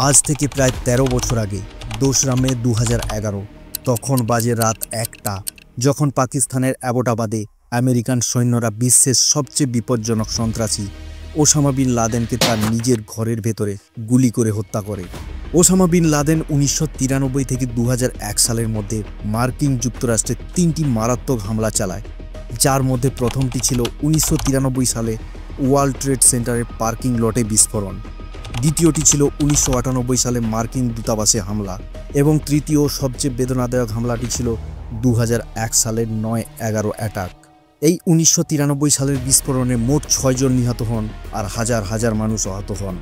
আজ থেকে প্রায় ১৩ বছর আগে ২রা মে ২০১১ তখন বাজে রাত ১টা, যখন পাকিস্তানের অ্যাবোটাবাদে আমেরিকান সৈন্যরা বিশ্বের সবচেয়ে বিপজ্জনক সন্ত্রাসী ওসামা বিন লাদেনকে তার নিজের ঘরের ভেতরে গুলি করে হত্যা করে। ওসামা বিন লাদেন ১৯৯৩ থেকে ২০০১ সালের মধ্যে মার্কিন যুক্তরাষ্ট্রে ৩টি মারাত্মক হামলা চালায়, যার মধ্যে প্রথমটি ছিল ১৯৯৩ সালে ওয়ার্ল্ড ট্রেড সেন্টারের পার্কিং লটে বিস্ফোরণ, দ্বিতীয়টি ছিল ১৯৯৮ সালে মার্কিন দূতাবাসে হামলা এবং তৃতীয় সবচেয়ে বেদনাদায়ক হামলাটি ছিল ২০০১ সালের ৯/১১ অ্যাটাক। এই ১৯৯৩ সালের বিস্ফোরণে মোট ৬ জন নিহত হন আর হাজার হাজার মানুষ আহত হন।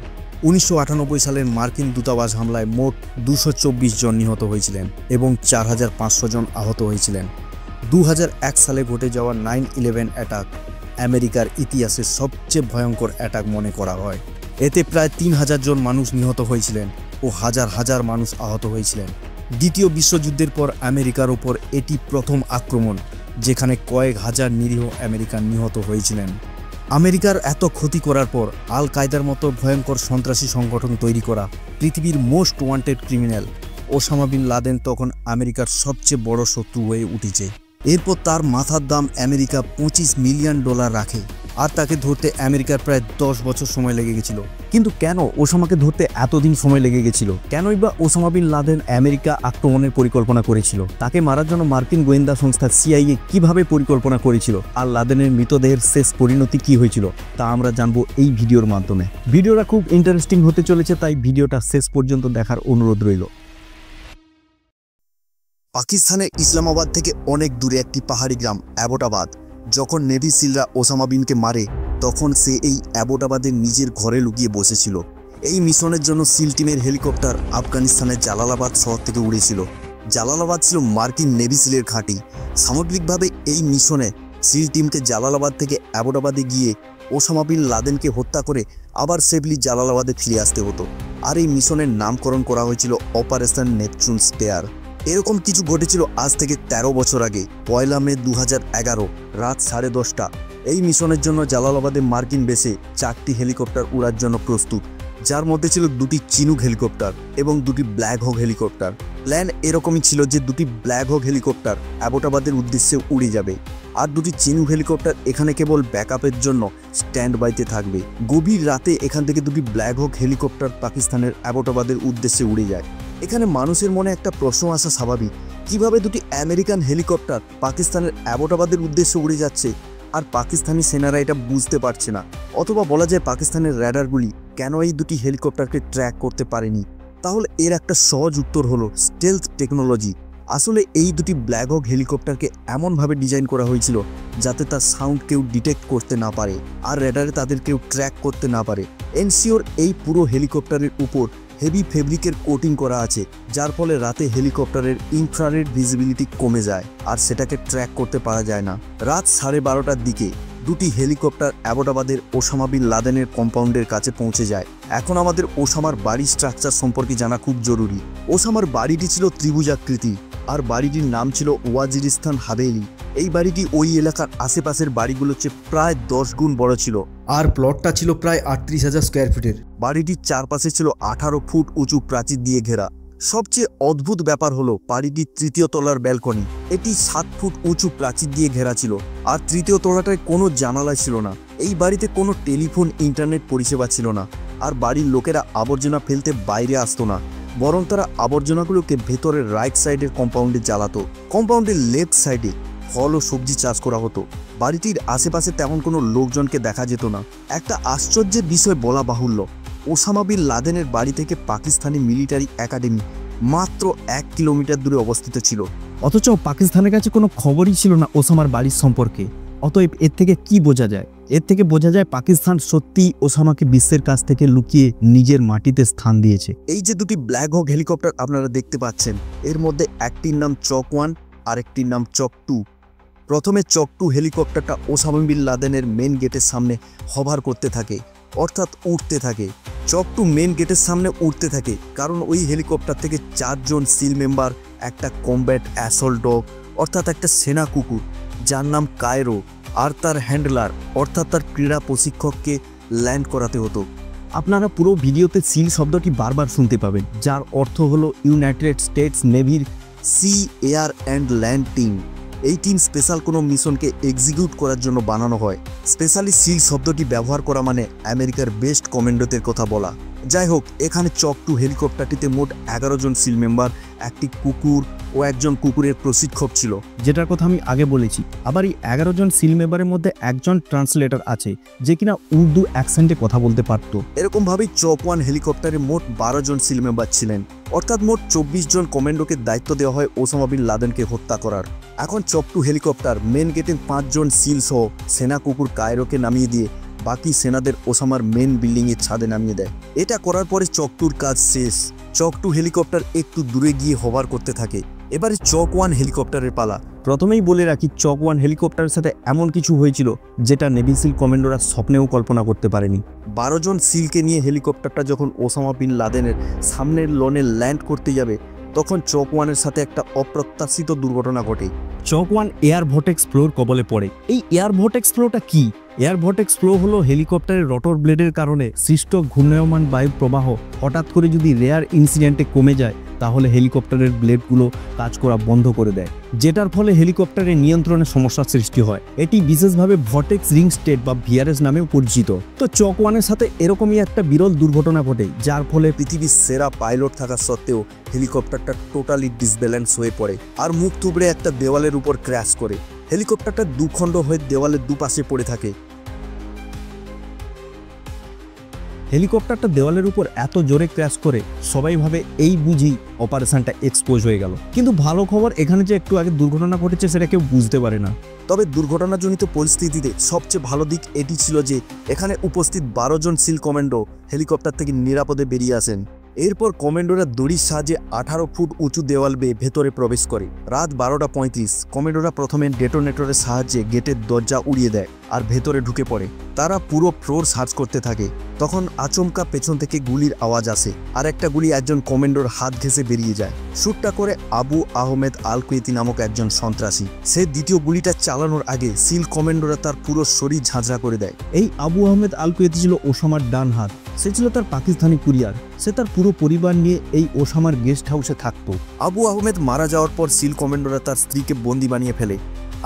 ১৯৯৮ সালের মার্কিন দূতাবাস হামলায় মোট ২২৪ জন নিহত হয়েছিলেন এবং ৪৫০০ জন আহত হয়েছিলেন। ২০০১ সালে ঘটে যাওয়া 9/11 অ্যাটাক আমেরিকার ইতিহাসে সবচেয়ে ভয়ঙ্কর অ্যাটাক মনে করা হয়। এতে প্রায় ৩,০০০ জন মানুষ নিহত হয়েছিলেন ও হাজার হাজার মানুষ আহত হয়েছিলেন। দ্বিতীয় বিশ্বযুদ্ধের পর আমেরিকার ওপর এটি প্রথম আক্রমণ যেখানে কয়েক হাজার নিরীহ আমেরিকান নিহত হয়েছিলেন। আমেরিকার এত ক্ষতি করার পর আল কায়দার মতো ভয়ঙ্কর সন্ত্রাসী সংগঠন তৈরি করা পৃথিবীর most wanted criminal Osama bin Laden তখন আমেরিকার সবচেয়ে বড় শত্রু হয়ে উঠেছে। এরপর তার মাথার দাম আমেরিকা $২৫ মিলিয়ন রাখে, আর তাকে ধরতে আমেরিকার প্রায় ১০ বছর সময় লেগে গেছিল। কিন্তু কেন ওসামাকে ধরতে এতদিন সময় লেগে গেছিল? কেনই বা ওসামা বিন লাদেন আমেরিকা আক্রমণের পরিকল্পনা করেছিল? তাকে মারার জন্য মার্কিন গোয়েন্দা সংস্থা CIA কিভাবে পরিকল্পনা করেছিল? আর লাদেনের মৃতদেহের শেষ পরিণতি কি হয়েছিল তা আমরা জানবো এই ভিডিওর মাধ্যমে। ভিডিওটা খুব ইন্টারেস্টিং হতে চলেছে, তাই ভিডিওটা শেষ পর্যন্ত দেখার অনুরোধ রইল। পাকিস্তানের ইসলামাবাদ থেকে অনেক দূরে একটি পাহাড়ি গ্রাম অ্যাবোটাবাদ। যখন নেভি সিলরা ওসামা বিনকে মারে তখন সে এই অ্যাবোটাবাদের নিজের ঘরে লুকিয়ে বসেছিল। এই মিশনের জন্য সিল টিমের হেলিকপ্টার আফগানিস্তানের জালালাবাদ শহর থেকে উড়েছিল। জালালাবাদ ছিল মার্কিন নেভি সিলের ঘাঁটি। সামগ্রিকভাবে এই মিশনে সিল টিমকে জালালাবাদ থেকে অ্যাবোটাবাদে গিয়ে ওসামা বিন লাদেনকে হত্যা করে আবার সেফলি জালালাবাদে ফিরে আসতে হতো। আর এই মিশনের নামকরণ করা হয়েছিল অপারেশন নেপচুন স্পেয়ার। এরকম কিছু ঘটেছিল আজ থেকে ১৩ বছর আগে ১লা মে ২০১১ রাত ১০:৩০। এই মিশনের জন্য জালালাবাদে মার্কিন বেসে ৪টি হেলিকপ্টার উড়ার জন্য প্রস্তুত, যার মধ্যে ছিল ২টি চিনুক হেলিকপ্টার এবং ২টি ব্ল্যাক হক হেলিকপ্টার। প্ল্যান এরকমই ছিল যে ২টি ব্ল্যাক হক হেলিকপ্টার অ্যাবোটাবাদের উদ্দেশ্যে উড়ে যাবে আর ২টি চিনুক হেলিকপ্টার এখানে কেবল ব্যাকআপের জন্য স্ট্যান্ড বাইতে থাকবে। গভীর রাতে এখান থেকে ২টি ব্ল্যাক হক হেলিকপ্টার পাকিস্তানের অ্যাবোটাবাদের উদ্দেশ্যে উড়ে যায়। এখানে মানুষের মনে একটা প্রশ্ন আসা স্বাভাবিক, কিভাবে ২টি আমেরিকান হেলিকপ্টার পাকিস্তানের অ্যাবোটাবাদের উদ্দেশ্যে উড়ে যাচ্ছে আর পাকিস্তানি সেনারা এটা বুঝতে পারছে না? অথবা বলা যায় পাকিস্তানের র্যাডারগুলি কেন এই ২টি হেলিকপ্টারকে ট্র্যাক করতে পারেনি? তাহলে এর একটা সহজ উত্তর হলো স্টেলথ টেকনোলজি। আসলে এই ২টি ব্ল্যাক হক হেলিকপ্টারকে এমনভাবে ডিজাইন করা হয়েছিল যাতে তার সাউন্ড কেউ ডিটেক্ট করতে না পারে আর র্যাডারে তাদের কেউ ট্র্যাক করতে না পারে। এনসিওর এই পুরো হেলিকপ্টারের উপর হেভি ফেব্রিকের কোটিং করা আছে, যার ফলে রাতে হেলিকপ্টারের ইনফ্রারেড ভিজিবিলিটি কমে যায় আর সেটাকে ট্র্যাক করতে পারা যায় না। রাত 12:30টার দিকে ২টি হেলিকপ্টার অ্যাবোটাবাদের ওসামা বিন লাদেনের কম্পাউন্ডের কাছে পৌঁছে যায়। এখন আমাদের ওসামার বাড়ির স্ট্রাকচার সম্পর্কে জানা খুব জরুরি। ওসামার বাড়িটি ছিল ত্রিভুজাকৃতি আর বাড়িটির নাম ছিল ওয়াজিরিস্তান হাভেলি। এই বাড়িটি ওই এলাকার আশেপাশের বাড়িগুলোর চেয়ে প্রায় 10 গুণ বড় ছিল আর প্লটটা ছিল প্রায় ৩৮,০০০ স্কোয়ার ফিটের। বাড়িটির চারপাশে ছিল ১৮ ফুট উঁচু প্রাচীর দিয়ে ঘেরা। সবচেয়ে অদ্ভুত ব্যাপার হলো বাড়িটির ৩য় তলার ব্যালকনি। এটি ৭ ফুট উঁচু প্রাচীর দিয়ে ঘেরা ছিল আর ৩য় তলাটায় কোনো জানালা ছিল না। এই বাড়িতে কোনো টেলিফোন ইন্টারনেট পরিষেবা ছিল না আর বাড়ির লোকেরা আবর্জনা ফেলতে বাইরে আসতো না, বরং তারা আবর্জনাগুলোকে ভেতরের রাইট সাইডের কম্পাউন্ডে জ্বালাতো। কম্পাউন্ডের লেফট সাইডে ফল ও সবজি চাষ করা হতো। বাড়িটির আশেপাশে তেমন কোনো লোকজনকে দেখা যেত না। একটা আশ্চর্যের বিষয় বলা বাহুল্য, ওসামা বিন লাদেনের বাড়ি থেকে পাকিস্তানি মিলিটারি একাডেমি মাত্র ১ কিলোমিটার দূরে অবস্থিত ছিল, অথচ পাকিস্তানের কাছে কোনো খবরই ছিল না ওসামার বাড়ির সম্পর্কে। অতএব এর থেকে কি বোঝা যায়? এর থেকে বোঝা যায় পাকিস্তান সত্যিই ওসামাকে বিশ্বের কাছ থেকে লুকিয়ে নিজের মাটিতে স্থান দিয়েছে। এই যে ২টি ব্ল্যাক হক হেলিকপ্টার আপনারা দেখতে পাচ্ছেন, এর মধ্যে একটির নাম চক 1 আর একটির নাম চক 2। প্রথমে চক 2 হেলিকপ্টারটা ওসামা বিন লাদেনের মেন গেটের সামনে হভার করতে থাকে, অর্থাৎ উঠতে থাকে। চক 2 মেন গেটের সামনে উঠতে থাকে কারণ ওই হেলিকপ্টার থেকে 4 জন সিল মেম্বার, একটা কমব্যাট অ্যাসল্ট ডগ অর্থাৎ একটা সেনা কুকুর যার নাম কায়রো আর তার হ্যান্ডলার অর্থাৎ তার ক্রীড়া প্রশিক্ষককে ল্যান্ড করাতে হতো। আপনারা পুরো ভিডিওতে সিল শব্দটি বারবার শুনতে পাবেন, যার অর্থ হলো ইউনাইটেড স্টেটস নেভির sea, air and land team. এই টিম স্পেশাল কোনো মিশনকে এক্সিকিউট করার জন্য বানানো হয়। স্পেশালি সিল শব্দটি ব্যবহার করা মানে আমেরিকার বেস্ট কমান্ডোদের কথা বলা। যাই হোক, এখানে চক 2 হেলিকপ্টারটিতে মোট 11 জন সিল মেম্বার, একটি কুকুর ও একজন কুকুরের প্রশিক্ষক ছিল, যেটার কথা আমি আগে বলেছি। আবার এই 11 জন সিল মেম্বারের মধ্যে একজন ট্রান্সলেটর আছে, যে কিনা উর্দু অ্যাকসেন্টে কথা বলতে পারত। এরকমভাবেই চক 1 হেলিকপ্টারে মোট 12 জন সিল মেম্বার ছিলেন, অর্থাৎ মোট 24 জন কমান্ডোকে দায়িত্ব দেওয়া হয় ওসামা বিন লাদেনকে হত্যা করার। এখন চক 2 হেলিকপ্টার মেন গেটে 5 জন সিল সহ সেনা কুকুর কায়রোকে নামিয়ে দিয়ে বাকি সেনাদের ওসামার মেন বিল্ডিংয়ের ছাদে নামিয়ে দেয়। এটা করার পরে চক 2-র কাজ শেষ। চক 2 হেলিকপ্টার একটু দূরে গিয়ে হোভার করতে থাকে। এবারে চক 1 হেলিকপ্টারের পালা। প্রথমেই বলে রাখি, চক 1 হেলিকপ্টারের সাথে এমন কিছু হয়েছিল যেটা নেভি সিল কমান্ডোরা স্বপ্নেও কল্পনা করতে পারেনি। 12 জন সিলকে নিয়ে হেলিকপ্টারটা যখন ওসামা বিন লাদেনের সামনের লনে ল্যান্ড করতে যাবে, তখন চক 1-এর সাথে একটা অপ্রত্যাশিত দুর্ঘটনা ঘটে। চক 1 এয়ার ভর্টেক্স ফ্লোর কবলে পড়ে। এই এয়ার ভর্টেক্স ফ্লোটা কি? এয়ার ভর্টেক্স ফ্লো হলো হেলিকপ্টারের রটর ব্লেডের কারণে সৃষ্ট ঘূর্ণায়মান বায়ু প্রবাহ হঠাৎ করে যদি রেয়ার ইনসিডেন্টে কমে যায়, তাহলে হেলিকপ্টারের ব্লেডগুলো কাজ করা বন্ধ করে দেয়, যেটার ফলে হেলিকপ্টারের নিয়ন্ত্রণের সমস্যার সৃষ্টি হয়। এটি বিশেষভাবে ভর্টেক্স রিং স্টেট বা ভিআরএস নামেও পরিচিত। তো চক 1-এর সাথে এরকমই একটা বিরল দুর্ঘটনা ঘটে, যার ফলে পৃথিবীর সেরা পাইলট থাকা সত্ত্বেও হেলিকপ্টারটা টোটালি ডিসব্যালেন্স হয়ে পড়ে আর মুখ থুবড়ে একটা দেওয়ালের উপর ক্র্যাশ করে। হেলিকপ্টারটা দুখণ্ড হয়ে দেওয়ালের দুপাশে পড়ে থাকে। হেলিকপ্টারটা দেওয়ালের উপর এত জোরে ক্র্যাশ করে সবাই ভাবে এই বুঝি অপারেশনটা এক্সপোজ হয়ে গেল। কিন্তু ভালো খবর, এখানে যে একটু আগে দুর্ঘটনা ঘটেছে সেটা কেউ বুঝতে পারে না। তবে দুর্ঘটনাজনিত পরিস্থিতিতে সবচেয়ে ভালো দিক এটি ছিল যে এখানে উপস্থিত 12 জন সিল কমান্ডো হেলিকপ্টার থেকে নিরাপদে বেরিয়ে আসেন। এরপর কমান্ডোরা দড়ির সাহায্যে 18 ফুট উঁচু দেওয়াল বেয়ে ভেতরে প্রবেশ করে। রাত 12:35 কমান্ডোরা প্রথমে ডেটোনেটরের সাহায্যে গেটের দরজা উড়িয়ে দেয় আর ভেতরে ঢুকে পড়ে। তারা পুরো ফ্লোর সার্চ করতে থাকে। তখন আচমকা পেছন থেকে গুলির আওয়াজ আসে আর একটা গুলি একজন কমান্ডোর হাত ঘেঁষে বেরিয়ে যায়। শুটটা করে আবু আহমেদ আল কুয়েতি নামক একজন সন্ত্রাসী। সে দ্বিতীয় গুলিটা চালানোর আগে সিল কমান্ডোরা তার পুরো শরীর ঝাঁঝরা করে দেয়। এই আবু আহমেদ আল কুয়েতি ছিল ওসামার ডান হাত। সে ছিল তার পাকিস্তানি কুরিয়ার। সে তার পুরো পরিবার নিয়ে এই ওসামার গেস্ট হাউসে থাকতো। আবু আহমেদ মারা যাওয়ার পর সিল কমান্ডোরা তার স্ত্রীকে বন্দি বানিয়ে ফেলে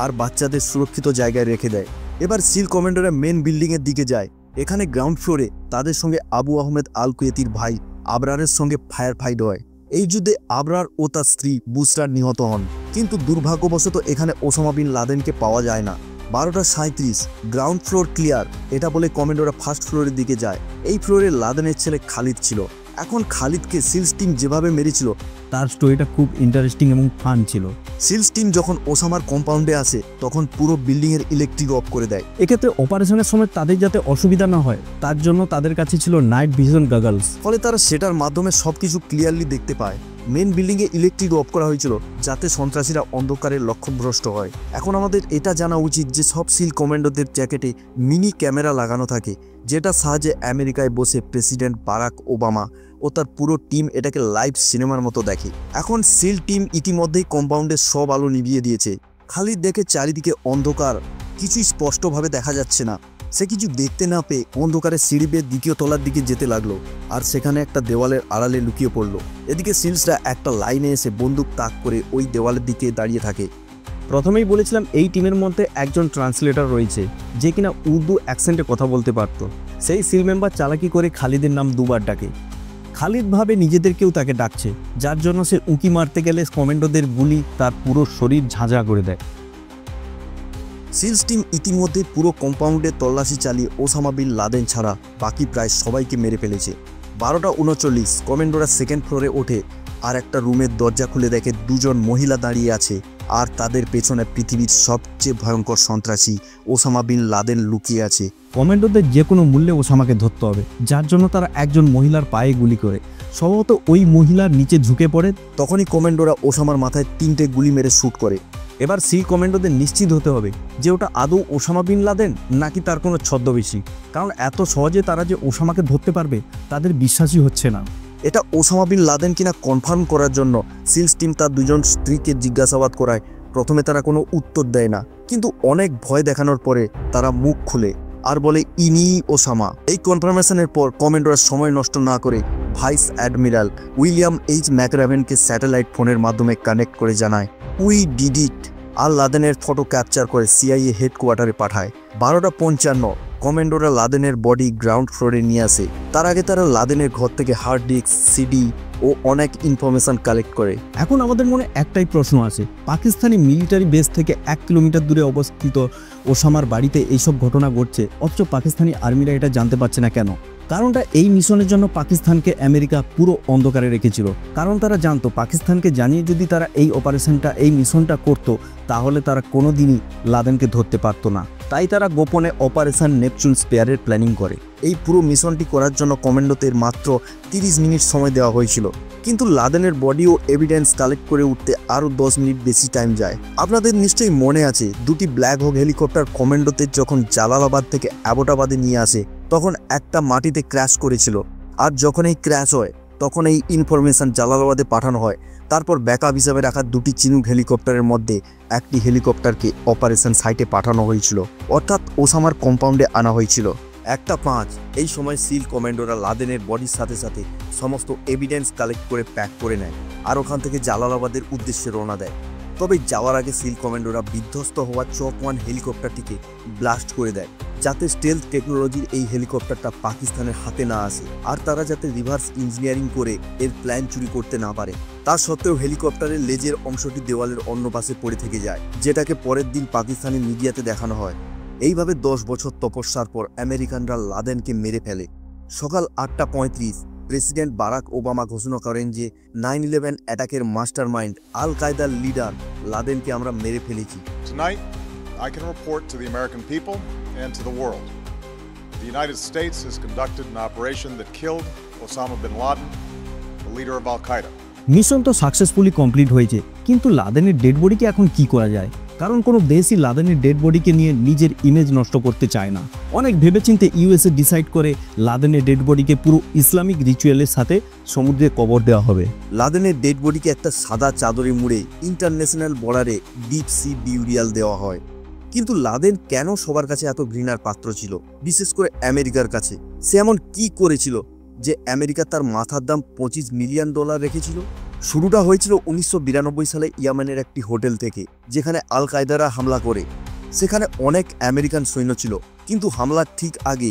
আর বাচ্চাদের সুরক্ষিত জায়গায় রেখে দেয়। এবার সিল কমান্ডোরা মেন বিল্ডিংয়ের দিকে যায়। এখানে গ্রাউন্ড ফ্লোরে তাদের সঙ্গে আবু আহমেদ আল কুয়েতির ভাই আবরারের সঙ্গে ফায়ার ফাইট হয়। এই যুদ্ধে আবরার ও তার স্ত্রী বুসরার নিহত হন। কিন্তু দুর্ভাগ্যবশত এখানে ওসামা বিন লাদেনকে পাওয়া যায় না। 12:37 গ্রাউন্ড ফ্লোর ক্লিয়ার, এটা বলে কমান্ডোরা ফার্স্ট ফ্লোরের দিকে যায়। এই ফ্লোরে লাদেনের ছেলে খালিদ ছিল। এখন খালিদকে সিলস টিম যেভাবে মেরেছিল তার স্টোরিটা খুব ইন্টারেস্টিং এবং ফান ছিল। সিলস টিম যখন ওসামার কম্পাউন্ডে আসে তখন পুরো বিল্ডিংয়ের ইলেকট্রিক অফ করে দেয়। এক্ষেত্রে অপারেশনের সময় তাদের যাতে অসুবিধা না হয় তার জন্য তাদের কাছে ছিল নাইট ভিশন গগলস। ফলে তারা সেটার মাধ্যমে সবকিছু ক্লিয়ারলি দেখতে পায়। মেন বিল্ডিংয়ে ইলেকট্রিক অফ করা হয়েছিল যাতে সন্ত্রাসীরা অন্ধকারে লক্ষ্যভ্রষ্ট হয়। এখন আমাদের এটা জানা উচিত যে সব সিল কমান্ডোদের জ্যাকেটে মিনি ক্যামেরা লাগানো থাকে, যেটা সাহায্যে আমেরিকায় বসে প্রেসিডেন্ট বারাক ওবামা ও তার পুরো টিম এটাকে লাইভ সিনেমার মতো দেখে। এখন সিল টিম ইতিমধ্যেই কম্পাউন্ডের সব আলো নিভিয়ে দিয়েছে। খালিদ দেখে চারিদিকে অন্ধকার, কিছুই স্পষ্টভাবে দেখা যাচ্ছে না। সে কিছু দেখতে না পেয়ে অন্ধকারে সিঁড়ি বেয়ে দ্বিতীয় তলার দিকে যেতে লাগলো আর সেখানে একটা দেওয়ালের আড়ালে লুকিয়ে পড়লো। এদিকে সিলসরা একটা লাইনে এসে বন্দুক তাক করে ওই দেওয়ালের দিকে দাঁড়িয়ে থাকে। প্রথমেই বলেছিলাম এই টিমের মধ্যে একজন ট্রান্সলেটর রয়েছে যে কিনা উর্দু অ্যাকসেন্টে কথা বলতে পারত। সেই সিল মেম্বার চালাকি করে খালিদের নাম দুবার ডাকে। খালিদ ভাবে নিজেদেরকেও তাকে ডাকছে, যার জন্য সে উঁকি মারতে গেলে কমান্ডোদের গুলি তার পুরো শরীর ঝাঁঝরা করে দেয়। সিলস টিম ইতিমধ্যে পুরো কম্পাউন্ডে তল্লাশি চালিয়ে ওসামা বিন লাদেন ছাড়া বাকি প্রায় সবাইকে মেরে ফেলেছে। 12:39 কমান্ডোরা সেকেন্ড ফ্লোরে ওঠে আর একটা রুমের দরজা খুলে দেখে দুজন মহিলা দাঁড়িয়ে আছে আর তাদের পেছনে পৃথিবীর সবচেয়ে ভয়ঙ্কর সন্ত্রাসী ওসামা বিন লাদেন লুকিয়ে আছে। কমান্ডোদের যে কোনো মূল্যে ওসামাকে ধরতে হবে, যার জন্য তারা একজন মহিলার পায়ে গুলি করে। সম্ভবত ওই মহিলার নিচে ঝুঁকে পড়ে। তখনই কমান্ডোরা ওসামার মাথায় 3টে গুলি মেরে শ্যুট করে। এবার সিল কমান্ডোদের নিশ্চিত হতে হবে যে ওটা আদৌ ওসামা বিন লাদেন নাকি তার কোনো ছদ্মবেশী, কারণ এত সহজে তারা যে ওসামাকে ধরতে পারবে তাদের বিশ্বাসই হচ্ছে না। এটা ওসামা বিন লাদেন কিনা কনফার্ম করার জন্য সিলস টিম তার দুজন স্ত্রীকে জিজ্ঞাসাবাদ করায়। প্রথমে তারা কোনো উত্তর দেয় না, কিন্তু অনেক ভয় দেখানোর পরে তারা মুখ খুলে। আর বলে ইনি ওসামা। এই কনফার্মেশনের পর কমান্ডোরা সময় নষ্ট না করে ভাইস অ্যাডমিরাল উইলিয়াম এইচ ম্যাকরাভেনকে স্যাটেলাইট ফোনের মাধ্যমে কানেক্ট করে জানায় উই ডিড ইট। আর লাদেনের ফটো ক্যাপচার করে সিআইএ হেডকোয়ার্টারে পাঠায়। 12:55 কমান্ডোরা লাদেনের বডি গ্রাউন্ড ফ্লোরে নিয়ে আসে। তার আগে তারা লাদেনের ঘর থেকে হার্ড ডিস্ক, সিডি ও অনেক ইনফরমেশন কালেক্ট করে। এখন আমাদের মনে একটাই প্রশ্ন আছে, পাকিস্তানি মিলিটারি বেস থেকে 1 কিলোমিটার দূরে অবস্থিত ওসামার বাড়িতে এইসব ঘটনা ঘটছে, অথচ পাকিস্তানি আর্মিরা এটা জানতে পারছে না কেন? কারণটা এই মিশনের জন্য পাকিস্তানকে আমেরিকা পুরো অন্ধকারে রেখেছিল। কারণ তারা জানতো পাকিস্তানকে জানিয়ে যদি তারা এই অপারেশনটা, এই মিশনটা করত, তাহলে তারা কোনোদিনই লাদেনকে ধরতে পারতো না। তাই তারা গোপনে অপারেশন নেপচুন স্পেয়ারের প্ল্যানিং করে। এই পুরো মিশনটি করার জন্য কমান্ডোদের মাত্র 30 মিনিট সময় দেওয়া হয়েছিল, কিন্তু লাদেনের বডি ও এভিডেন্স কালেক্ট করে উঠতে আরও 10 মিনিট বেশি টাইম যায়। আপনাদের নিশ্চয়ই মনে আছে, দুটি ব্ল্যাক হক হেলিকপ্টার কমান্ডোদের যখন জালালাবাদ থেকে অ্যাবোটাবাদে নিয়ে আসে তখন একটা মাটিতে ক্র্যাশ করেছিল। আর যখন এই ক্র্যাশ হয় তখন এই ইনফরমেশন জালালাবাদে পাঠানো হয়। তারপর ব্যাকআপ হিসাবে রাখা দুটি চিনুক হেলিকপ্টারের মধ্যে একটি হেলিকপ্টারকে অপারেশন সাইটে পাঠানো হয়েছিল, অর্থাৎ ওসামার কম্পাউন্ডে আনা হয়েছিল। 1:05 এই সময় সিল কমান্ডোরা লাদেনের বডির সাথে সাথে সমস্ত এভিডেন্স কালেক্ট করে প্যাক করে নেয় আর ওখান থেকে জালালাবাদের উদ্দেশ্যে রওনা দেয়। তবে যাওয়ার আগে সিল কমান্ডোরা বিধ্বস্ত হওয়া চক 1 হেলিকপ্টারটিকে ব্লাস্ট করে দেয়, যাতে স্টেলথ টেকনোলজির এই হেলিকপ্টারটা পাকিস্তানের হাতে না আসে আর তারা যাতে রিভার্স ইঞ্জিনিয়ারিং করে এর প্ল্যান চুরি করতে না পারে। তা সত্ত্বেও হেলিকপ্টারের লেজের অংশটি দেওয়ালের অন্য পাশে পড়ে থেকে যায়, যেটাকে পরের দিন পাকিস্তানি মিডিয়াতে দেখানো হয়। এইভাবে 10 বছর তপস্যার পর আমেরিকানরা লাদেনকে মেরে ফেলে। সকাল 8:35 প্রেসিডেন্ট বারাক ওবামা ঘোষণা করেন যে 9/11 অ্যাটাকের মাস্টার মাইন্ড আল কায়দার লিডার লাদেনকে আমরা মেরে ফেলেছি। Tonight, I can report to the American people and to the world. The United States has conducted an operation that killed Osama bin Laden, the leader of Al-Qaeda. Mission তো successfully complete হয়েছে, কিন্তু লাদেনের dead বডিকে এখন কি করা যায়? কারণ কোনো দেশই লাদেনের ডেড বডিকে নিয়ে নিজের ইমেজ নষ্ট করতে চায় না। অনেক ভেবেচিন্তে ইউএসএ ডিসাইড করে লাদেনের ডেড বডিকে পুরো ইসলামিক রিচুয়ালের সাথে সমুদ্রে কবর দেওয়া হবে। লাদেনের ডেড বডিকে একটা সাদা চাদরে মুড়ে ইন্টারন্যাশনাল বর্ডারে ডিপ সি বিউরিয়াল দেওয়া হয়। কিন্তু লাদেন কেন সবার কাছে এত ঘৃণার পাত্র ছিল, বিশেষ করে আমেরিকার কাছে? সে এমন কি করেছিল যে আমেরিকা তার মাথার দাম $25 মিলিয়ন রেখেছিল? শুরুটা হয়েছিল 1992 সালে ইয়ামেনের একটি হোটেল থেকে, যেখানে আল কায়দারা হামলা করে। সেখানে অনেক আমেরিকান সৈন্য ছিল, কিন্তু হামলার ঠিক আগে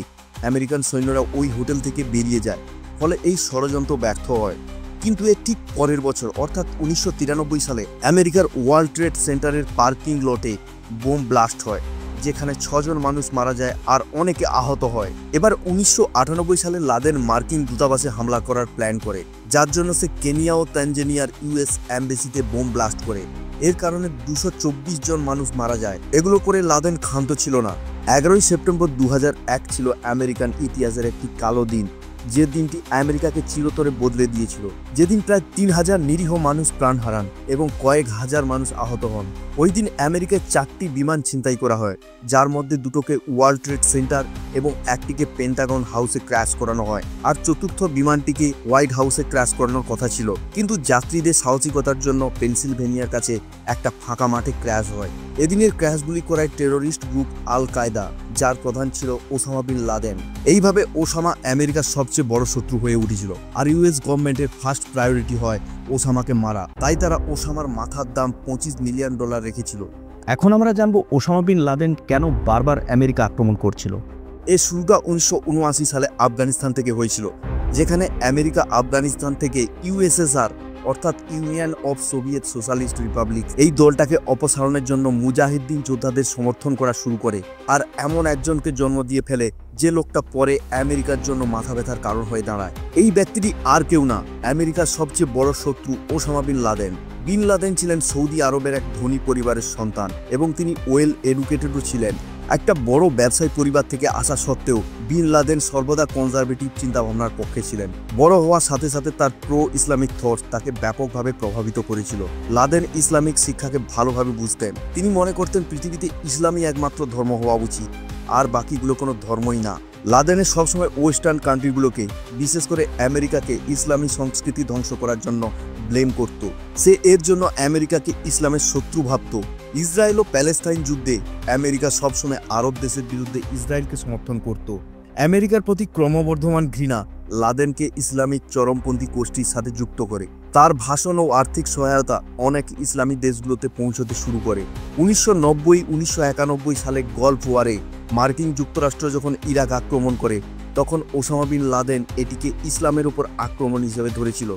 আমেরিকান সৈন্যরা ওই হোটেল থেকে বেরিয়ে যায়, ফলে এই ষড়যন্ত্র ব্যর্থ হয়। কিন্তু এর ঠিক পরের বছর অর্থাৎ 1993 সালে আমেরিকার ওয়ার্ল্ড ট্রেড সেন্টারের পার্কিং লটে বোম ব্লাস্ট হয়, যেখানে 6 জন মানুষ মারা যায় আর অনেকে আহত হয়। এবার 1998 সালে লাদেন মার্কিন দূতাবাসে হামলা করার প্ল্যান করে, যার জন্য সে কেনিয়া ও তানজানিয়ার ইউএস অ্যাম্বাসিতে বোম ব্লাস্ট করে। এর কারণে 224 জন মানুষ মারা যায়। এগুলো করে লাদেন ক্ষান্ত ছিল না। 11 সেপ্টেম্বর 2001 ছিল আমেরিকান ইতিহাসের একটি কালো দিন, যে দিনটি আমেরিকাকে চিরতরে বদলে দিয়েছিল। যেদিন প্রায় 3000 নিরীহ মানুষ প্রাণ হারান এবং কয়েক হাজার মানুষ আহত হন। ওই দিন আমেরিকায় 4টি বিমান ছিনতাই করা হয়, যার মধ্যে দুটোকে ওয়ার্ল্ড ট্রেড সেন্টার এবং একটিকে পেন্টাগন হাউসে ক্র্যাশ করানো হয়, আর চতুর্থ বিমানটিকে হোয়াইট হাউসে ক্র্যাশ করানোর কথা ছিল। কিন্তু যাত্রীদের সাহসিকতার জন্য পেনসিলভেনিয়ার কাছে একটা ফাঁকা মাঠে ক্র্যাশ হয়। এদিনের ক্র্যাশগুলি করায় টেরোরিস্ট গ্রুপ আল কায়দা, যার প্রধান ছিল ওসামা বিন লাদেন। এইভাবে ওসামা আমেরিকার সবচেয়ে বড় শত্রু হয়ে উঠেছিল, আর ইউএস গভর্নমেন্টের ফার্স্ট প্রায়োরিটি হয় ওসামাকে মারা। তাই তারা ওসামার মাথার দাম $25 মিলিয়ন রেখেছিল। এখন আমরা জানবো ওসামা বিন লাদেন কেন বারবার আমেরিকা আক্রমণ করছিল। এর শুরুটা 1979 সালে আফগানিস্তান থেকে হয়েছিল, যেখানে আমেরিকা আফগানিস্তান থেকে ইউএসএসআর অর্থাৎ union of Soviet socialist Republic এই দলটাকে অপসারণের জন্য মুজাহিদ্দিন যোদ্ধাদের সমর্থন করা শুরু করে, আর এমন একজনকে জন্ম দিয়ে ফেলে যে লোকটা পরে আমেরিকার জন্য মাথা ব্যথার কারণ হয়ে দাঁড়ায়। এই ব্যক্তিটি আর কেউ না, আমেরিকার সবচেয়ে বড় শত্রু Osama bin Laden. Bin Laden ছিলেন সৌদি আরবের এক ধনী পরিবারের সন্তান এবং তিনি ওয়েল এডুকেটেডও ছিলেন। একটা বড় ব্যবসায়ী পরিবার থেকে আসা সত্ত্বেও বিন লাদেন সর্বদা কনজারভেটিভ চিন্তাভাবনার পক্ষে ছিলেন। বড় হওয়ার সাথে সাথে তার প্রো ইসলামিক থটস তাকে ব্যাপকভাবে প্রভাবিত করেছিল। লাদেন ইসলামিক শিক্ষাকে ভালোভাবে বুঝতেন। তিনি মনে করতেন পৃথিবীতে ইসলামই একমাত্র ধর্ম হওয়া উচিত, আর বাকিগুলো কোনো ধর্মই না। লাদেনের সবসময় ওয়েস্টার্ন কান্ট্রিগুলোকে, বিশেষ করে আমেরিকাকে ইসলামী সংস্কৃতি ধ্বংস করার জন্য ব্লেম করত। সে এর জন্য আমেরিকাকে ইসলামের শত্রু ভাবত। ইসরায়েল ও প্যালেস্তাইন যুদ্ধে আমেরিকা সবসময় আরব দেশের বিরুদ্ধে ইসরায়েলকে সমর্থন করত। আমেরিকার প্রতি ক্রমবর্ধমান ঘৃণা লাদেনকে ইসলামিক চরমপন্থী গোষ্ঠীর সাথে যুক্ত করে। তার ভাষণ ও আর্থিক সহায়তা অনেক ইসলামী দেশগুলোতে পৌঁছতে শুরু করে। 1990-1991 সালে গলফ ওয়ারে মার্কিন যুক্তরাষ্ট্র যখন ইরাক আক্রমণ করে, তখন ওসামা বিন লাদেন এটিকে ইসলামের উপর আক্রমণ হিসেবে ধরেছিল।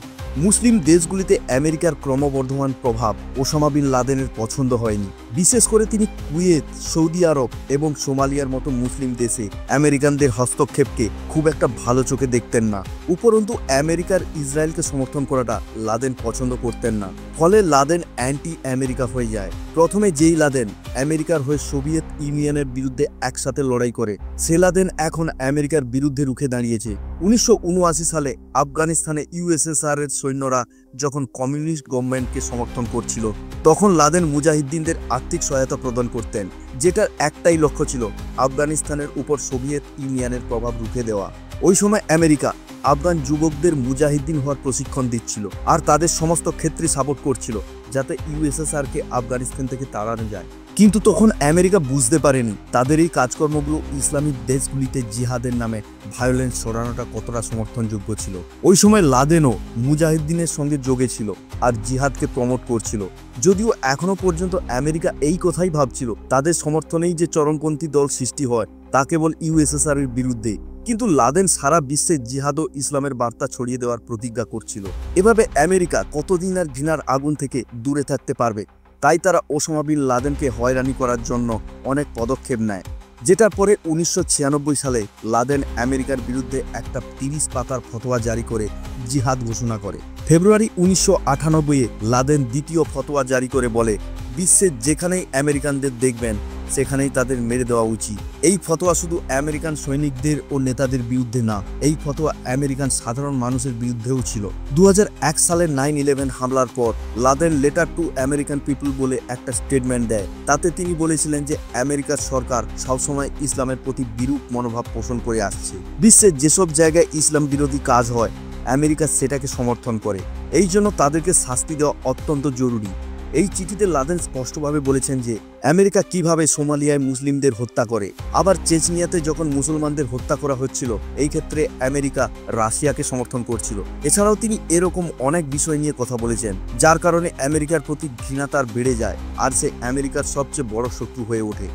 মুসলিম দেশগুলিতে আমেরিকার ক্রমবর্ধমান প্রভাব ওসামা বিন লাদেনের পছন্দ হয়নি। বিশেষ করে তিনি কুয়েত, সৌদি আরব এবং সোমালিয়ার মতো মুসলিম দেশে আমেরিকানদের হস্তক্ষেপকে খুব একটা ভালো চোখে দেখতেন না। উপরন্তু আমেরিকার ইসরায়েলকে সমর্থন করাটা লাদেন পছন্দ করতেন না। ফলে লাদেন অ্যান্টি আমেরিকা হয়ে যায়। প্রথমে যেই লাদেন আমেরিকার হয়ে সোভিয়েত ইউনিয়নের বিরুদ্ধে একসাথে লড়াই করে, সে লাদেন এখন আমেরিকার বিরুদ্ধে রুখে দাঁড়িয়েছে। 1979 সালে আফগানিস্তানে ইউএসএসআর এর সৈন্যরা যখন কমিউনিস্ট গভর্নমেন্টকে সমর্থন করছিল, তখন লাদেন মুজাহিদ্দিনদের আর্থিক সহায়তা প্রদান করতেন, যেটার একটাই লক্ষ্য ছিল আফগানিস্তানের উপর সোভিয়েত ইউনিয়নের প্রভাব রুখে দেওয়া। ওই সময় আমেরিকা আফগান যুবকদের মুজাহিদ্দিন হওয়ার প্রশিক্ষণ দিচ্ছিল আর তাদের সমস্ত ক্ষেত্রে সাপোর্ট করছিল যাতে ইউএসএসআরকে আফগানিস্তান থেকে তাড়ানো যায়। কিন্তু তখন আমেরিকা বুঝতে পারেনি তাদের এই কাজকর্মগুলো ইসলামী দেশগুলিতে জিহাদের নামে ভায়োলেন্স ছড়ানোটা কতটা সমর্থনযোগ্য ছিল। ওই সময় লাদেনও মুজাহিদ্দিনের সঙ্গে যোগে ছিল আর জিহাদকে প্রমোট করছিল। যদিও এখনো পর্যন্ত আমেরিকা এই কথাই ভাবছিল তাদের সমর্থনেই যে চরমপন্থী দল সৃষ্টি হয় তা কেবল ইউএসএসআর এর বিরুদ্ধে, কিন্তু লাদেন সারা বিশ্বে জিহাদ ও ইসলামের বার্তা ছড়িয়ে দেওয়ার প্রতিজ্ঞা করছিল। এভাবে আমেরিকা কতদিন আর ঘৃণার আগুন থেকে দূরে থাকতে পারবে? তাই তারা ওসামা বিন লাদেনকে হয়রানি করার জন্য অনেক পদক্ষেপ নেয়, যেটার পরে 1996 সালে লাদেন আমেরিকার বিরুদ্ধে একটা 30 পাতার ফতোয়া জারি করে জিহাদ ঘোষণা করে। ফেব্রুয়ারি 1998-এ লাদেন দ্বিতীয় ফতোয়া জারি করে বলে, বিশ্বের যেখানেই আমেরিকানদের দেখবেন সেখানেই তাদের মেরে দেওয়া উচিত। এই ফতোয়া শুধু আমেরিকান সৈনিকদের ও নেতাদের বিরুদ্ধে না, এই ফতোয়া আমেরিকান সাধারণ মানুষের বিরুদ্ধেও ছিল। 2001 সালের 9/11 হামলার পর Laden letter to American people বলে একটা স্টেটমেন্ট দেয়। তাতে তিনি বলেছিলেন যে আমেরিকার সরকার সবসময় ইসলামের প্রতি বিরূপ মনোভাব পোষণ করে আসছে। বিশ্বের যেসব জায়গায় ইসলাম বিরোধী কাজ হয় আমেরিকা সেটাকে সমর্থন করে, এই জন্য তাদেরকে শাস্তি দেওয়া অত্যন্ত জরুরি। এই চিঠিতে লাদেন স্পষ্টভাবে বলেছেন যে আমেরিকা কিভাবে সোমালিয়ায় মুসলিমদের হত্যা করে, আবার চেচনিয়াতে যখন মুসলমানদের হত্যা করা হচ্ছিল এই ক্ষেত্রে আমেরিকা রাশিয়াকে সমর্থন করছিল। এছাড়াও তিনি এরকম অনেক বিষয় নিয়ে কথা বলেছেন যার কারণে আমেরিকার প্রতি ঘৃণা তার বেড়ে যায় আর সে আমেরিকার সবচেয়ে বড় শত্রু হয়ে ওঠে।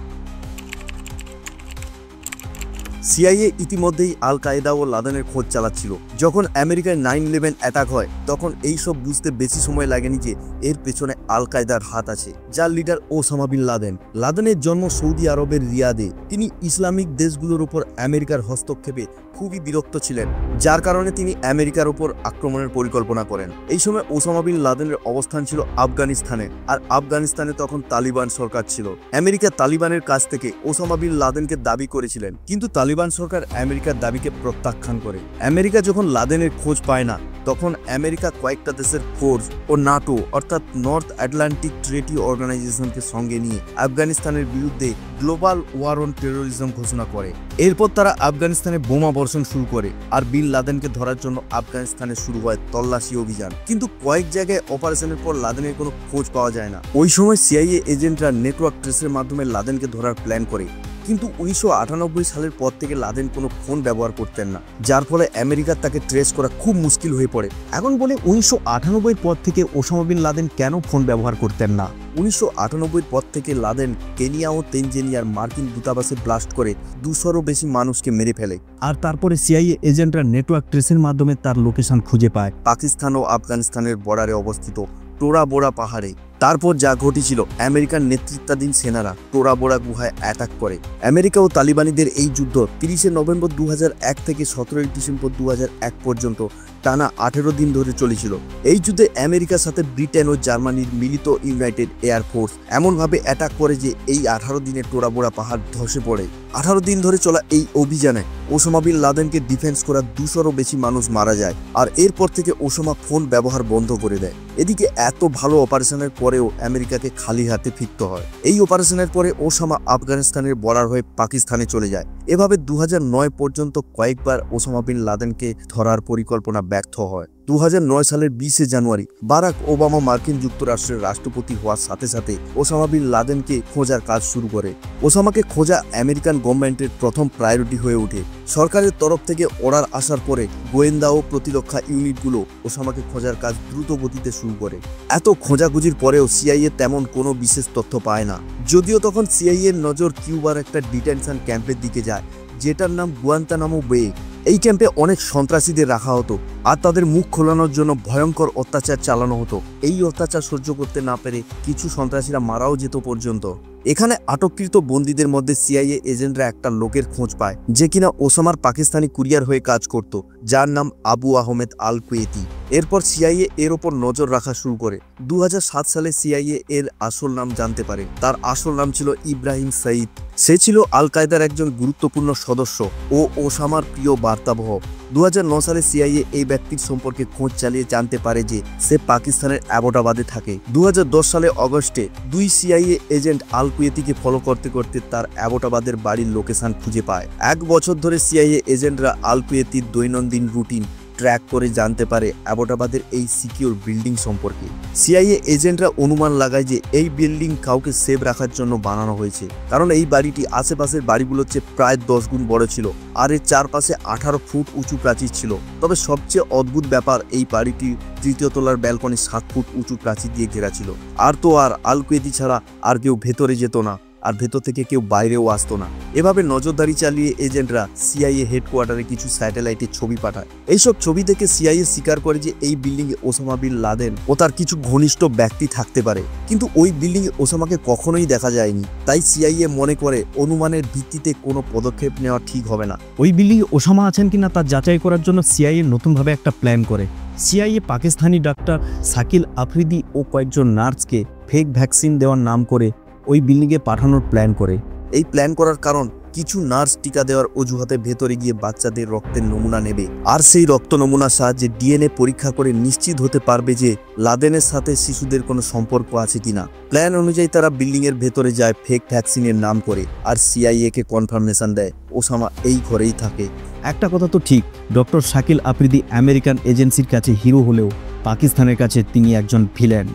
সিআইএ ইতিমধ্যেই আল কায়েদা ও লাদেনের খোঁজ চালাচ্ছিল। যখন আমেরিকায় 9/11 অ্যাটাক হয় তখন এইসব বুঝতে বেশি সময় লাগেনি যে এর পেছনে আল কায়েদার হাত আছে, যার লিডার ওসামা বিন লাদেন। লাদেনের জন্ম সৌদি আরবের রিয়াদে। তিনি ইসলামিক দেশগুলোর উপর আমেরিকার হস্তক্ষেপে খুবই বিরক্ত ছিলেন, যার কারণে তিনি আমেরিকার উপর আক্রমণের পরিকল্পনা করেন। এই সময় ওসামা বিন লাদেনের অবস্থান ছিল আফগানিস্তানে, আর আফগানিস্তানে তখন তালিবান সরকার ছিল। আমেরিকা তালিবানের কাছ থেকে ওসামা বিন লাদেনকে দাবি করেছিলেন, কিন্তু তালিবান সরকার আমেরিকার দাবিকে প্রত্যাখ্যান করে। আমেরিকা যখন লাদেনের খোঁজ পায় না তখন আমেরিকা কয়েকটা দেশের ফোর্স ও নাটো অর্থাৎ নর্থ আটলান্টিক ট্রিটি অর্গানাইজেশনকে সঙ্গে নিয়ে আফগানিস্তানের বিরুদ্ধে গ্লোবাল ওয়ার অন টেরোরিজম ঘোষণা করে। এরপর তারা আফগানিস্তানে বোমা বর্ষণ শুরু করে আর বিন লাদেনকে ধরার জন্য আফগানিস্তানে শুরু হয় তল্লাশি অভিযান। কিন্তু কয়েক জায়গায় অপারেশনের পর লাদেনের কোনো খোঁজ পাওয়া যায় না। ওই সময় সিআইএ এজেন্টরা নেটওয়ার্ক ট্রেসের মাধ্যমে লাদেনকে ধরার প্ল্যান করে, কিন্তু 1998 সালের পর থেকে লাদেন কোনো ফোন ব্যবহার করতেন না, যার ফলে আমেরিকার তাকে ট্রেস করা খুব মুশকিল হয়ে পড়ে। এখন বলে 1998 পর থেকে ওসামা বিন লাদেন কেন ফোন ব্যবহার করতেন না? 1998 পর থেকে লাদেন কেনিয়া ও তেনজেনিয়ার মার্কিন দূতাবাসে ব্লাস্ট করে 200-রও বেশি মানুষকে মেরে ফেলে। আর তারপরে সিআইএ এজেন্টরা নেটওয়ার্ক ট্রেসের মাধ্যমে তার লোকেশন খুঁজে পায় পাকিস্তান ও আফগানিস্তানের বর্ডারে অবস্থিত টোরা বোরা পাহাড়ে। তারপর যা ঘটেছিল, আমেরিকান নেতৃত্বাধীন সেনারা টোরা বোরা গুহায় অ্যাটাক করে। আমেরিকা ও তালিবানিদের এই যুদ্ধ 30 নভেম্বর 2001 থেকে 17 ডিসেম্বর 2001 পর্যন্ত টানা 18 দিন ধরে চলেছিল। এই যুদ্ধে আমেরিকার সাথে ব্রিটেন ও জার্মানির মিলিত ইউনাইটেড এয়ার ফোর্স এমনভাবে অ্যাটাক করে যে এই 18 দিনে টোরা বোরা পাহাড় ধসে পড়ে। 18 দিন ধরে চলা এই অভিযানে ওসামা বিন লাদেনকে ডিফেন্স করা 200-রও বেশি মানুষ মারা যায়, আর এরপর থেকে ওসামা ফোন ব্যবহার বন্ধ করে দেয়। এদিকে এত ভালো অপারেশনের পরে পরেও আমেরিকাকে খালি হাতে ফিরতে হয়। এই অপারেশনের পরে ওসামা আফগানিস্তানের বর্ডার হয়ে পাকিস্তানে চলে যায়। এভাবে 2009 পর্যন্ত কয়েকবার ওসামা বিন লাদেনকে ধরার পরিকল্পনা ব্যর্থ হয়। 2009 সালের 20 জানুয়ারি বারাক ওবামা মার্কিন যুক্তরাষ্ট্রের রাষ্ট্রপতি হওয়ার সাথে সাথে ওসামা বিন লাদেনকে খোঁজার কাজ শুরু করে। ওসামাকে খোঁজা আমেরিকান গভর্নমেন্টের প্রথম প্রায়োরিটি হয়ে ওঠে। সরকারের তরফ থেকে অর্ডার আসার পরে গোয়েন্দা ও প্রতিরক্ষা ইউনিটগুলো ওসামাকে খোঁজার কাজ দ্রুত গতিতে শুরু করে। এত খোঁজাখুঁজির পরেও সিআইএ তেমন কোনো বিশেষ তথ্য পায় না। যদিও তখন সিআইএর নজর কিউবার একটা ডিটেনশন ক্যাম্পের দিকে যায়, যেটার নাম গুয়ান্তানামো বে। এই ক্যাম্পে অনেক সন্ত্রাসীদের রাখা হতো আর তাদের মুখ খোলানোর জন্য ভয়ঙ্কর অত্যাচার চালানো হতো। এই অত্যাচার সহ্য করতে না পেরে কিছু সন্ত্রাসীরা মারাও যেত পর্যন্ত। এখানে আটককৃত বন্দীদের মধ্যে সিআইএ এজেন্টরা একটা লোকের খোঁজ পায় যে কিনা ওসামার পাকিস্তানি কুরিয়ার হয়ে কাজ করত, যার নাম আবু আহমেদ আল কুয়েতি। এরপর সিআইএ এর ওপর নজর রাখা শুরু করে। 2007 সালে সিআইএ এর আসল নাম জানতে পারে। তার আসল নাম ছিল ইব্রাহিম সঈদ। সে ছিল আল কায়দার একজন গুরুত্বপূর্ণ সদস্য ও ওসামার প্রিয় বার্তাবহ। 2009 সালে সিআইএ এই ব্যক্তির সম্পর্কে খোঁজ চালিয়ে জানতে পারে যে সে পাকিস্তানের অ্যাবোটাবাদে থাকে। 2010 সালে অগস্টে দুই সিআইএ এজেন্ট আল কুয়েতিকে ফলো করতে করতে তার অ্যাবোটাবাদের বাড়ির লোকেশন খুঁজে পায়। 1 বছর ধরে সিআইএ এজেন্টরা আল কুয়েতির দৈনন্দিন রুটিন ট্র্যাক করে জানতে পারে অ্যাবোটাবাদের এই সিকিউর বিল্ডিং সম্পর্কে। সিআইএ এজেন্টরা অনুমান লাগায় যে এই বিল্ডিং কাউকে সেভ রাখার জন্য বানানো হয়েছে, কারণ এই বাড়িটি আশেপাশের বাড়িগুলোর চেয়ে প্রায় 10 গুণ বড় ছিল আর এর চারপাশে 18 ফুট উঁচু প্রাচীর ছিল। তবে সবচেয়ে অদ্ভুত ব্যাপার, এই বাড়িটির 3য় তলার ব্যালকনি 7 ফুট উঁচু প্রাচীর দিয়ে ঘেরা ছিল। আর তো আর আল কুয়েতি ছাড়া আর কেউ ভেতরে যেত না আর ভেতর থেকে কেউ বাইরেও আসতো না। এভাবে নজরদারি চালিয়ে এজেন্টরা সিআইএ হেডকোয়ার্টারে কিছু স্যাটেলাইটের ছবি পাঠায়। এইসব ছবি থেকে সিআইএ স্বীকার করে যে এই বিল্ডিংয়ে ওসামা বিন লাদেন ও তার কিছু ঘনিষ্ঠ ব্যক্তি থাকতে পারে, কিন্তু ওই বিল্ডিংয়ে ওসামাকে কখনোই দেখা যায়নি। তাই সিআইএ মনে করে অনুমানের ভিত্তিতে কোনো পদক্ষেপ নেওয়া ঠিক হবে না। ওই বিল্ডিংয়ে ওসামা আছেন কিনা তা যাচাই করার জন্য সিআইএ নতুনভাবে একটা প্ল্যান করে। সিআইএ পাকিস্তানি ডাক্তার শাকিল আফ্রিদি ও কয়েকজন নার্সকে ফেক ভ্যাকসিন দেওয়ার নাম করে ওই বিল্ডিংয়ে পাঠানোর প্ল্যান করে। এই প্ল্যান করার কারণ, কিছু নার্স টিকা দেওয়ার অজুহাতে ভেতরে গিয়ে বাচ্চাদের রক্তের নমুনা নেবে আর সেই রক্ত নমুনার সাহায্যে ডিএনএ পরীক্ষা করে নিশ্চিত হতে পারবে যে লাদেনের সাথে শিশুদের কোনো সম্পর্ক আছে কিনা। প্ল্যান অনুযায়ী তারা বিল্ডিংয়ের ভেতরে যায় ফেক ভ্যাকসিনের নাম করে আর সিআইএ-কে কনফার্মেশন দেয় ওসামা এই ঘরেই থাকে। একটা কথা তো ঠিক, ডক্টর শাকিল আফ্রিদি আমেরিকান এজেন্সির কাছে হিরো হলেও পাকিস্তানের কাছে তিনি একজন ভিলেন।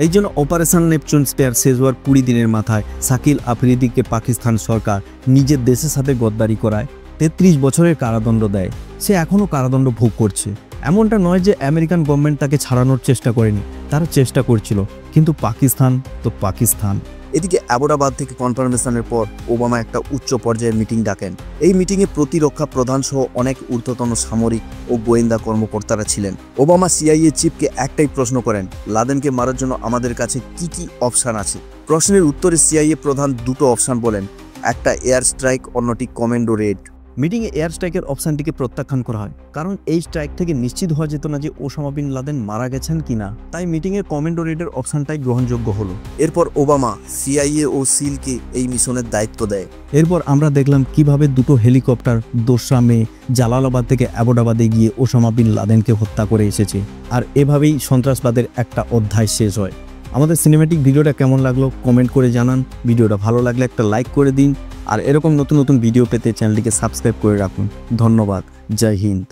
এই জন্য অপারেশন নেপচুন স্পেয়ার শেষ হওয়ার 20 দিনের মাথায় শাকিল আফ্রিদিকে পাকিস্তান সরকার নিজের দেশের সাথে গদ্দারি করায় 33 বছরের কারাদণ্ড দেয়। সে এখনও কারাদণ্ড ভোগ করছে। এমনটা নয় যে আমেরিকান গভর্নমেন্ট তাকে ছাড়ানোর চেষ্টা করেনি, তারা চেষ্টা করছিল, কিন্তু পাকিস্তান তো পাকিস্তান। এদিকে অ্যাবোটাবাদ থেকে কনফার্মেশনের পর ওবামা একটা উচ্চ পর্যায়ের মিটিং ডাকেন। এই মিটিংয়ে প্রতিরক্ষা প্রধান সহ অনেক ঊর্ধ্বতন সামরিক ও গোয়েন্দা কর্মকর্তারা ছিলেন। ওবামা সিআইএ চিফকে একটাই প্রশ্ন করেন, লাদেনকে মারার জন্য আমাদের কাছে কি কি অপশান আছে? প্রশ্নের উত্তরে সিআইএ প্রধান দুটো অপশান বলেন, একটা এয়ার স্ট্রাইক, অন্যটি কমান্ডো রেড। মিটিংয়ে এয়ার স্ট্রাইকের অপশানটিকে প্রত্যাখ্যান করা হয়, কারণ এই স্ট্রাইক থেকে নিশ্চিত হওয়া যেত না যে ওসামা বিন লাদেন মারা গেছেন কিনা। তাই মিটিংয়ে কমান্ডো রেডের অপশানটাই গ্রহণযোগ্য হলো। এরপর ওবামা সিআইএ ও সিলকে এই মিশনের দায়িত্ব দেয়। এরপর আমরা দেখলাম কিভাবে দুটো হেলিকপ্টার 2রা মে জালালাবাদ থেকে অ্যাবোটাবাদে গিয়ে ওসামা বিন লাদেনকে হত্যা করে এসেছে। আর এভাবেই সন্ত্রাসবাদের একটা অধ্যায় শেষ হয়। আমাদের সিনেম্যাটিক ভিডিওটা কেমন লাগলো কমেন্ট করে জানান। ভিডিওটা ভালো লাগলে একটা লাইক করে দিন আর এরকম নতুন নতুন ভিডিও পেতে চ্যানেলটিকে সাবস্ক্রাইব করে রাখুন। ধন্যবাদ। জয় হিন্দ।